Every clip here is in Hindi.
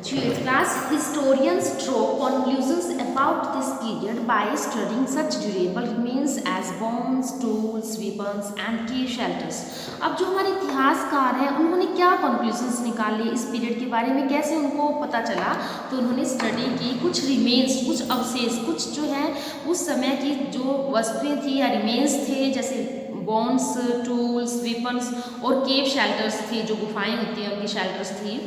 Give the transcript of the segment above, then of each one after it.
Ji class historians draw conclusions about this period by studying such durable remains as bombs, tools, weapons and cave shelters। अब जो हमारे इतिहासकार हैं उन्होंने क्या conclusions निकाले इस पीरियड के बारे में, कैसे उनको पता चला, तो उन्होंने स्टडी की कुछ रिमेन्स, कुछ अवशेष, कुछ जो है उस समय की जो वस्तुएं थी या रिमेन्स थे, जैसे बॉन्ड्स, टूल्स, वेपन्स और केव शेल्टर्स थी, जो गुफाएं होती हैं उनकी शेल्टर्स थी,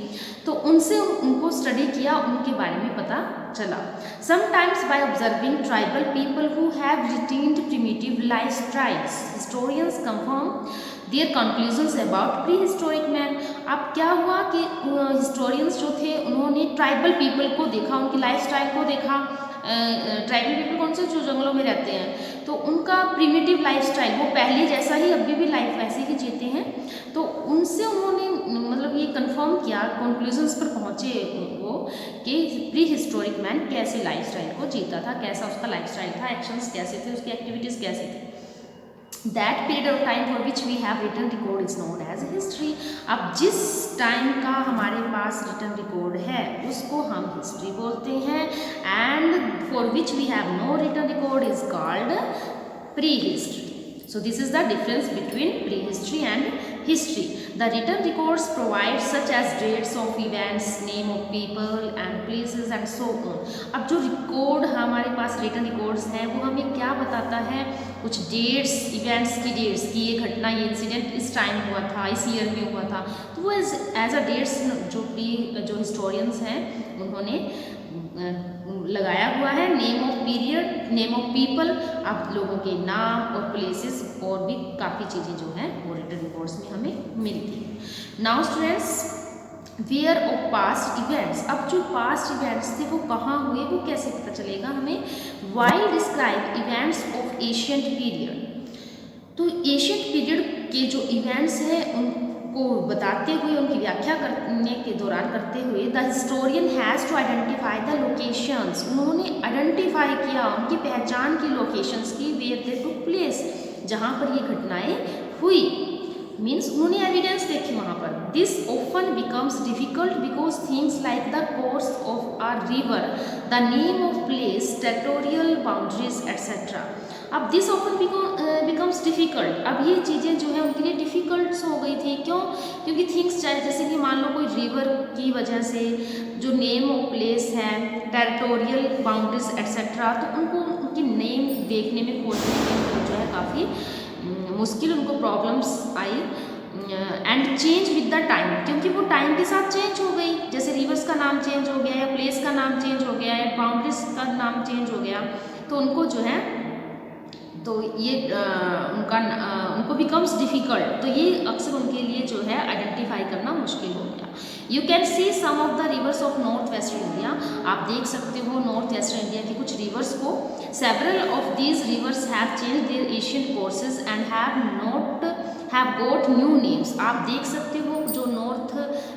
तो उनसे उनको स्टडी किया, उनके बारे में पता चला। Sometimes by observing tribal people who have retained primitive life styles historians confirm their conclusions about prehistoric man. अब क्या हुआ कि हिस्टोरियंस जो थे उन्होंने ट्राइबल पीपल को देखा, उनकी लाइफ स्टाइल को देखा। ट्राइबल पीपल कौन से, जो जंगलों में रहते हैं, तो उनका प्रिमिटिव लाइफ स्टाइल, वो पहले जैसा ही अभी भी लाइफ वैसे ही जीते हैं। तो उनसे उन्होंने मतलब ये कंफर्म किया, कंक्लूजन्स पर पहुँचे वो कि प्री हिस्टोरिक मैन कैसे लाइफ स्टाइल को जीता था, कैसा उसका लाइफ स्टाइल था, एक्शंस कैसे थे, उसकी एक्टिविटीज़ कैसी थी। That period of time for which we have written record is known as history. अब जिस टाइम का हमारे पास रिटन रिकॉर्ड है उसको हम हिस्ट्री बोलते हैं, and for which we have no written record is called prehistory. So this is the difference between prehistory and history. The written records provide such as dates of events, name of people and places and so on. अब जो रिकॉर्ड हमारे पास रिटन रिकॉर्ड्स हैं वो हमें क्या बताता है, कुछ डेट्स, इवेंट्स की डेट्स की, ये घटना, ये इंसिडेंट इस टाइम हुआ था, इस ईयर में हुआ था, तो वो एज अ डेट्स जो हिस्टोरियंस हैं उन्होंने लगाया हुआ है। Name of period, name of people, अब लोगों के नाम और प्लेसेस और भी काफ़ी चीज़ें जो हैं वो रिटन रिकॉर्ड्स में हमें मिलती हैं। Now students, aware of past events. अब जो पास्ट इवेंट्स थे वो कहाँ हुए, वो कैसे पता चलेगा हमें। While describe events of ancient period. तो एशियंट पीरियड के जो इवेंट्स हैं उनको बताते हुए, उनकी व्याख्या करने के दौरान करते हुए, the historian has to identify the locations. उन्होंने आइडेंटिफाई किया, उनकी पहचान की लोकेशंस की, वेयर दे टुक प्लेस, जहाँ पर ये घटनाएं हुई, मीन्स उन्होंने एविडेंस देखी वहाँ पर। This often becomes difficult because things like the course of a river, the name of place, territorial boundaries etcetera. अब दिस ऑफन बिकम्स डिफ़िकल्ट, अब ये चीज़ें जो है उनके लिए डिफ़िकल्ट हो गई थी। क्यों? क्योंकि थिंग्स जैसे कि मान लो कोई रिवर की वजह से, जो नेम ऑफ प्लेस है, टेरिटोरियल बाउंड्रीज एट्सेट्रा, तो उनको उनकी नेम देखने में, खोजने में जो है काफ़ी मुश्किल, उनको problems I. And change with the time, क्योंकि वो टाइम के साथ चेंज हो गई, जैसे रिवर्स का नाम चेंज हो गया, या प्लेस का नाम चेंज हो गया, या बाउंड्रीज का नाम चेंज हो गया, तो उनको जो है, तो ये उनको बिकम्स डिफ़िकल्ट, तो ये अक्सर उनके लिए जो है आइडेंटिफाई करना मुश्किल हो गया। You can see some of the rivers of north western India. आप देख सकते हो नॉर्थ वेस्टर्न इंडिया के कुछ रिवर्स को। Several of these rivers have change their Asian courses and have got new names. आप देख सकते हो जो नॉर्थ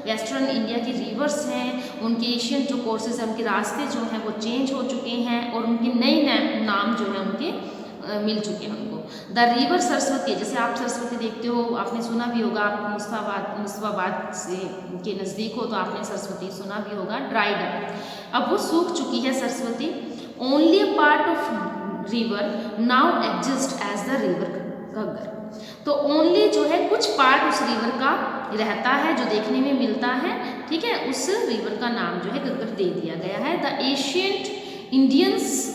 वेस्टर्न इंडिया के रिवर्स हैं, उनके एशियन जो कोर्सेज हैं, उनके रास्ते जो हैं वो चेंज हो चुके हैं, और उनके नए नाम जो है उनके मिल चुके हैं उनको। द रिवर सरस्वती, जैसे आप सरस्वती देखते हो, आपने सुना भी होगा, आप मुस्तफाबाद से के नज़दीक हो तो आपने सरस्वती सुना भी होगा, ड्राइड अप, अब वो सूख चुकी है Saraswati. Only a part of river now exist as the river Ghaggar. तो ओनली जो है कुछ पार्ट उस रिवर का रहता है जो देखने में मिलता है, ठीक है, उस रिवर का नाम जो है घग्गर दे दिया गया है। The ancient Indians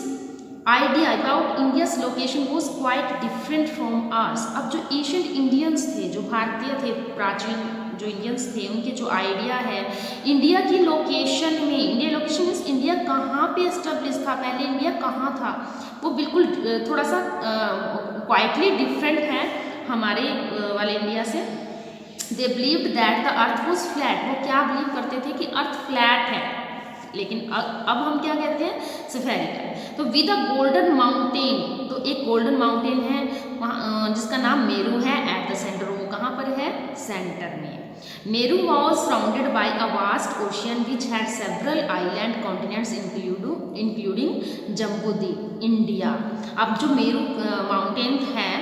idea about India's location was quite different from ours. अब जो एशियंट इंडियंस थे, जो भारतीय थे, प्राचीन जो इंडियंस थे, उनके जो आइडिया है इंडिया की लोकेशन में, इंडिया लोकेशन मीन्स इंडिया कहाँ पे एस्टेब्लिश था, पहले इंडिया कहाँ था, वो बिल्कुल थोड़ा सा क्वाइटली डिफरेंट है हमारे वाले इंडिया से। They believed that the earth was flat. वो क्या बिलीव करते थे कि अर्थ फ्लैट है, लेकिन अब हम क्या कहते हैं, स्फेरिकल। तो विद अ गोल्डन माउंटेन, तो एक गोल्डन माउंटेन है वहाँ जिसका नाम मेरू है, एट द सेंटर, वो कहाँ पर है, सेंटर में। Meru was surrounded by a vast ocean which had several island continents including Jambudvipa, India. अब जो मेरू माउंटेन है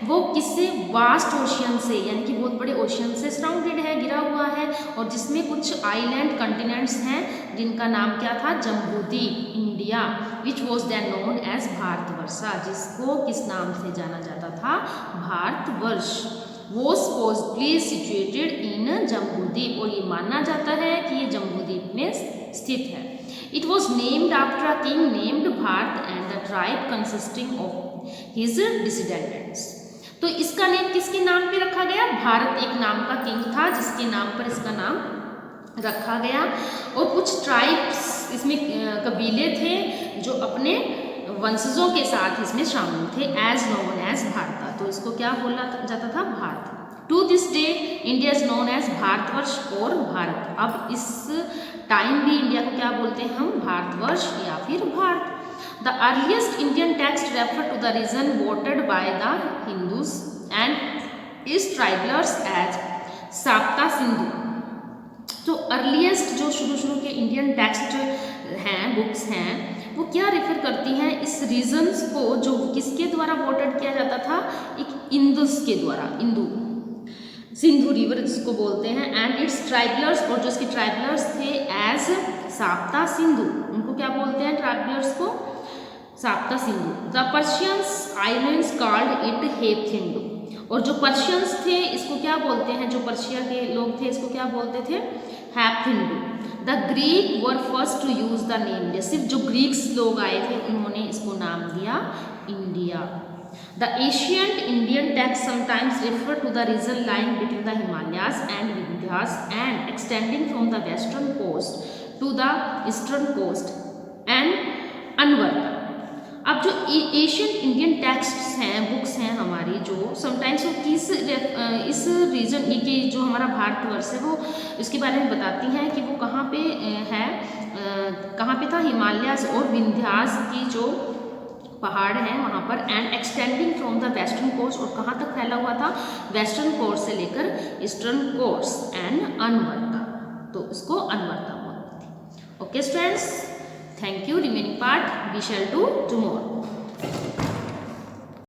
वो किससे, वास्ट ओशियन से, यानी कि बहुत बड़े ओशियन से सराउंडेड है, घिरा हुआ है, और जिसमें कुछ आइलैंड कंटिनेंट्स हैं जिनका नाम क्या था, Jambudvipa, India, which was then known as Bharatvarsha, जिसको किस नाम से जाना जाता था, Bharatvarsh, was supposedly situated in Jambudvipa, और ये माना जाता है कि ये जम्बूद्वीप में स्थित है। It was named after a king named Bharत and the tribe consisting of his descendants. तो इसका नेम किसके नाम पे रखा गया, भारत एक नाम का किंग था जिसके नाम पर इसका नाम रखा गया, और कुछ ट्राइब्स इसमें कबीले थे जो अपने वंशजों के साथ इसमें शामिल थे, एज नोन एज भारत, तो इसको क्या बोला जाता था, Bharat. To this day India is known as Bharatvarsha और भारत, अब इस टाइम भी इंडिया को क्या बोलते हैं हम, भारतवर्ष या फिर Bharat. The earliest Indian text refer to the region voted by the Hindus and is tribals as साप्ता Sindhu. तो अर्लीस्ट जो शुरू के इंडियन टेक्स्ट हैं, बुक्स हैं, वो क्या रेफर करती हैं, इस रीजन्स को जो किसके द्वारा वोटेड किया जाता था, एक इंदुस के द्वारा, इंदू, सिंधु रिवर जिसको बोलते हैं, एंड इट्स ट्राइबलर्स, और जो इसके ट्राइबलर्स थे एज साप्ता सिंधु, उनको क्या बोलते हैं ट्राइबलर्स को, Sapta Sindhu. The Persians islands called it Haptahindu, और जो पर्शियंस थे इसको क्या बोलते हैं, जो पर्शिया के लोग थे इसको क्या बोलते थे, Haptahindu. The Greek were first to use the name, सिर्फ जो ग्रीक्स लोग आए थे उन्होंने इसको नाम दिया India. The ancient Indian texts sometimes refer to the region lying between the Himalayas and Vindhyas and extending from the western coast to the eastern coast and onward. अब जो एशियन इंडियन टेक्स्ट्स हैं, बुक्स हैं हमारी, जो समटाइम्स वो किस इस रीजन की जो हमारा भारतवर्ष है वो इसके बारे में बताती हैं कि वो कहाँ पे है, कहाँ पे था, हिमालयाज और विंध्यास की जो पहाड़ हैं वहाँ पर, and extending from the western coast, और कहाँ तक फैला हुआ था, वेस्टर्न कोस्ट से लेकर ईस्टर्न कोस्ट, एंड अनवर्ता, तो इसको अनवर्ता बोलते थे। Okay students, thank you. Remaining part we shall do tomorrow.